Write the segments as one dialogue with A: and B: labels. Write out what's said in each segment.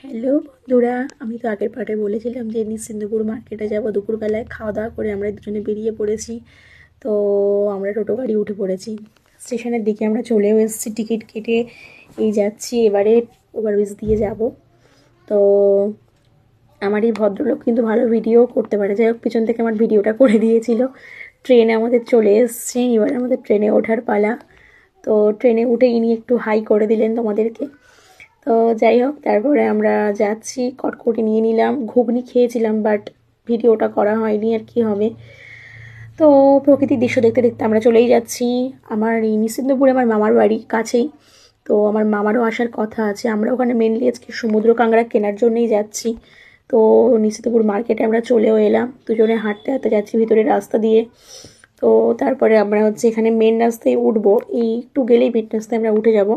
A: Hello বন্ধুরা, আমি তো আগের পার্টে বলেছিলাম যে নিশ্চিন্দপুর মার্কেটে যাব। দুপুরবেলায় খাওয়া দাওয়া করে আমরা দুজনে বেরিয়ে পড়েছি। তো আমরা টোটো গাড়ি উঠে পড়েছি। স্টেশনের দিকে আমরা চলেও এসেছি, টিকিট কেটে এই যাচ্ছি। এবারে ওভারব্রিজ দিয়ে যাব। তো আমার এই ভদ্রলোক কিন্তু ভালো ভিডিও করতে পারে, যাই হোক পিছন থেকে আমার ভিডিওটা করে দিয়েছিল। ট্রেনে আমাদের চলে এসছে, এবার আমাদের ট্রেনে ওঠার পালা। তো ট্রেনে উঠে ইনি একটু হাই করে দিলেন তোমাদেরকে। তো যাই হোক, তারপরে আমরা যাচ্ছি, কটকটি নিয়ে নিলাম, ঘুগনি খেয়েছিলাম, বাট ভিডিওটা করা হয়নি, আর কি হবে। তো প্রকৃতির দৃশ্য দেখতে দেখতে আমরা চলেই যাচ্ছি। আমার এই নিশ্চিন্দপুরে আমার মামার বাড়ি কাছেই। তো আমার মামারও আসার কথা আছে। আমরা ওখানে মেনলি আজকে সমুদ্র কাঁকড়া কেনার জন্যই যাচ্ছি। তো নিশ্চিন্দপুর মার্কেটে আমরা চলেও এলাম, দুজনে হাঁটতে হাঁটতে যাচ্ছি ভিতরের রাস্তা দিয়ে। তো তারপরে আমরা এখানে মেন রাস্তায় উঠবো, এই একটু গেলেই মেন রাস্তায় আমরা উঠে যাব।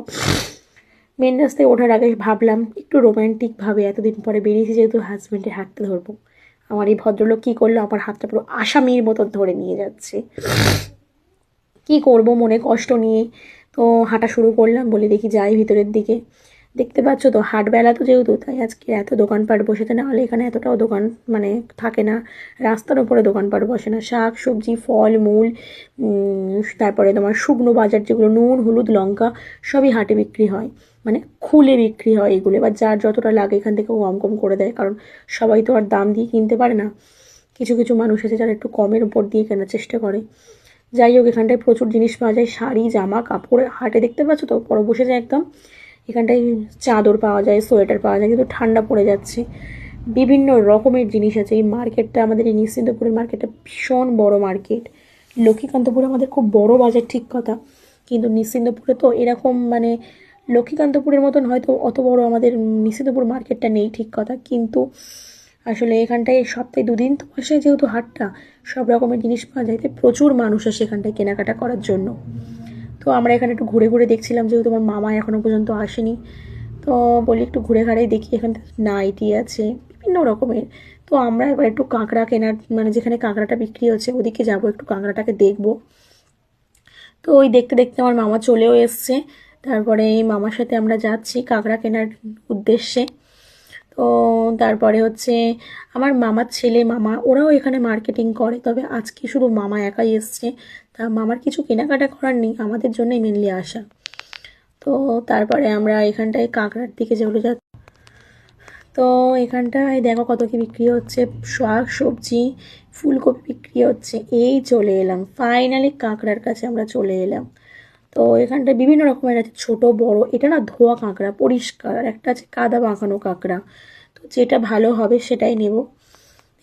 A: মেন রাস্তায় ওঠার আগে ভাবলাম একটু রোম্যান্টিকভাবে, এতদিন পরে বেরিয়েছি যেহেতু, হাজব্যান্ডের হাতটা ধরবো। আমার এই ভদ্রলোক কী করলো, আমার হাতটা পুরো আসামির মতন ধরে নিয়ে যাচ্ছে। কি করব, মনে কষ্ট নিয়ে তো হাঁটা শুরু করলাম, বলে দেখি যাই ভিতরের দিকে। দেখতে পাচ্ছ তো, হাটবেলা তো যেহেতু, তাই আজকে এত দোকানপাট বসেছে, না হলে এখানে এতটাও দোকান মানে থাকে না। রাস্তার ওপরে দোকানপাট বসে না, শাক সবজি ফল মূল, তারপরে তোমার শুকনো বাজার যেগুলো নুন হলুদ লঙ্কা সবই হাটে বিক্রি হয়, মানে খুলে বিক্রি হয় এগুলো। এবার যার যতটা লাগে এখান থেকে কম কম করে দেয়, কারণ সবাই তো আর দাম দিয়ে কিনতে পারে না। কিছু কিছু মানুষ আছে যারা একটু কমের উপর দিয়ে কেনার চেষ্টা করে। যাই হোক, এখানটায় প্রচুর জিনিস পাওয়া যায়, শাড়ি জামা কাপড়। হাটে দেখতে পাচ্ছ তো, বড় বসে যায় একদম। এখানটায় চাদর পাওয়া যায়, সোয়েটার পাওয়া যায়, কিন্তু ঠান্ডা পড়ে যাচ্ছে। বিভিন্ন রকমের জিনিস আছে এই মার্কেটটা। আমাদের এই নিশ্চিন্তপুরের মার্কেটটা ভীষণ বড় মার্কেট। লক্ষ্মীকান্তপুরে আমাদের খুব বড় বাজার, ঠিক কথা, কিন্তু নিশ্চিন্তপুরে তো এরকম মানে লক্ষ্মীকান্তপুরের মতন হয়তো অত বড় আমাদের নিশ্চিন্তপুর মার্কেটটা নেই, ঠিক কথা। কিন্তু আসলে এখানটায় সপ্তাহে দুদিন তো আসে, যেহেতু হাটটা সব রকমের জিনিস পাওয়া যায়, তাই প্রচুর মানুষ আসে এখানটায় কেনাকাটা করার জন্য। তো আমরা এখানে একটু ঘুরে ঘুরে দেখছিলাম, যেহেতু আমার মামা এখনও পর্যন্ত আসেনি। তো বলি একটু ঘুরে ঘাড়াই দেখি, এখানে নাইটি আছে বিভিন্ন রকমের। তো আমরা এবার একটু কাঁকড়া কেনার, মানে যেখানে কাঁকড়াটা বিক্রি হচ্ছে ওদিকে যাব, একটু কাঁকড়াটাকে দেখবো। তো ওই দেখতে দেখতে আমার মামা চলেও এসছে। তারপরে এই মামার সাথে আমরা যাচ্ছি কাঁকড়া কেনার উদ্দেশ্যে। তো তারপরে আমার মামার ছেলে মামা ওরাও এখানে মার্কেটিং করে, তবে আজকে শুধু মামা একাই এসছে। তা মামার কিছু কেনাকাটা করার নেই, আমাদের জন্যই মেনলি আসা। তো তারপরে আমরা এখানটায় কাঁকড়ার দিকে চলে যাচ্ছি। তো এখানটায় দেখো কত কি বিক্রি হচ্ছে, শাক সবজি ফুলকপি বিক্রি হচ্ছে। এই চলে এলাম ফাইনালি কাঁকড়ার কাছে আমরা চলে এলাম। তো এখানটায় বিভিন্ন রকমের আছে, ছোট বড়। এটা না ধোয়া কাঁকড়া, পরিষ্কার। আর একটা আছে কাদা মাখানো কাঁকড়া। তো যেটা ভালো হবে সেটাই নেব।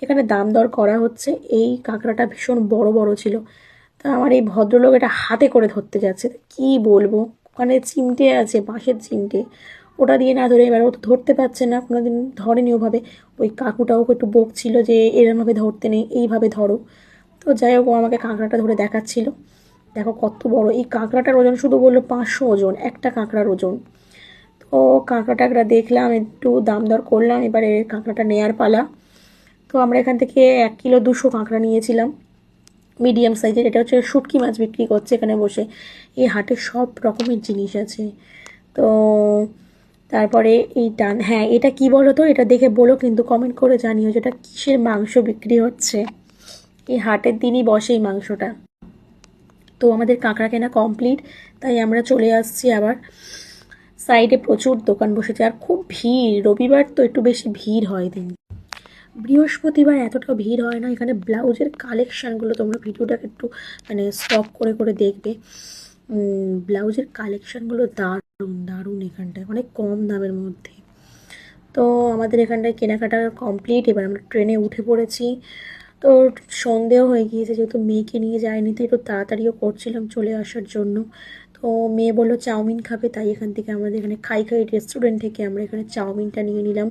A: এখানে দাম দর করা হচ্ছে। এই কাঁকড়াটা ভীষণ বড় বড় ছিল। তা আমার এই ভদ্রলোক এটা হাতে করে ধরতে যাচ্ছে, কি বলবো। ওখানে চিমটে আছে, বাঁশের চিমটে, ওটা দিয়ে না ধরে, এবার ও তো ধরতে পারছে না, কোনোদিন ধরেনি ওভাবে। ওই কাকুটাও একটু বকছিল যে এরমভাবে ধরতে নেই, এইভাবে ধরো। তো যাই হোক, ও আমাকে কাঁকড়াটা ধরে দেখাচ্ছিল। দেখো কত বড় এই কাঁকড়াটার ওজন, শুধু বললো 500 ওজন, একটা কাঁকড়ার ওজন। তো কাঁকড়া টাকড়া দেখলাম, একটু দাম দর করলাম, এবারে কাঁকড়াটা নেয়ার পালা। তো আমরা এখান থেকে 1 কিলো 200 কাঁকড়া নিয়েছিলাম, মিডিয়াম সাইজের। এটা শুটকি মাছ বিক্রি করছে এখানে বসে। এই হাটে সব রকমের জিনিস আছে। তো তারপরে এই টান, হ্যাঁ এটা কি বলো তো, এটা দেখে বলো কিন্তু, কমেন্ট করে জানিও যেটা কিসের মাংস বিক্রি হচ্ছে। এই হাটের দিনই বসে এই মাংসটা। তো আমাদের কাঁকড়া কেনা কমপ্লিট, তাই আমরা চলে আসছি আবার। সাইডে প্রচুর দোকান বসেছে, আর খুব ভিড়। রবিবার তো একটু বেশি ভিড় হয় দিন, বৃহস্পতিবার এতটা ভিড় হয় না। এখানে ব্লাউজের কালেকশানগুলো তোমরা ভিডিওটাকে একটু মানে স্টপ করে করে দেখবে। ব্লাউজের কালেকশানগুলো দারুণ দারুণ, এখানটায় অনেক কম দামের মধ্যে। তো আমাদের এখানটায় কেনাকাটা কমপ্লিট, এবার আমরা ট্রেনে উঠে পড়েছি। তো সন্ধেও হয়ে গিয়েছে, যেহেতু মেয়েকে নিয়ে যায়নি, তাই একটু তাড়াতাড়িও করছিলাম চলে আসার জন্য। তো মেয়ে বললো চাউমিন খাবে, তাই এখান থেকে আমাদের এখানে খাই খাই রেস্টুরেন্ট থেকে আমরা এখানে চাউমিনটা নিয়ে নিলাম।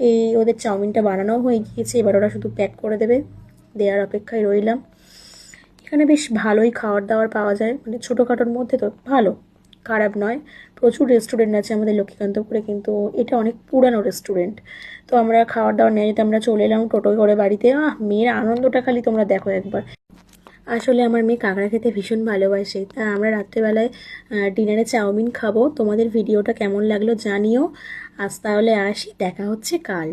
A: এই ওদের চাউমিনটা বানানোও হয়ে গিয়েছে, এবার ওরা শুধু প্যাক করে দেবে, দেওয়ার অপেক্ষায় রইলাম। এখানে বেশ ভালোই খাবার দাবার পাওয়া যায়, মানে ছোটোখাটোর মধ্যে তো ভালো, খারাপ নয়। প্রচুর রেস্টুরেন্ট আছে আমাদের লক্ষ্মীকান্তপুরে, কিন্তু এটা অনেক পুরানো রেস্টুরেন্ট। তো আমরা খাবার দাবার নিয়ে যেতে আমরা চলে এলাম টোটোয় করে বাড়িতে। মেয়ের আনন্দটা খালি তোমরা দেখো একবার। আসলে আমার মেয়ে কাঁকড়া খেতে ভীষণ ভালোবাসে, তা আমরা রাত্রেবেলায় ডিনারে চাউমিন খাবো। তোমাদের ভিডিওটা কেমন লাগলো জানিও। আজ তাহলে আসি, দেখা হচ্ছে কাল।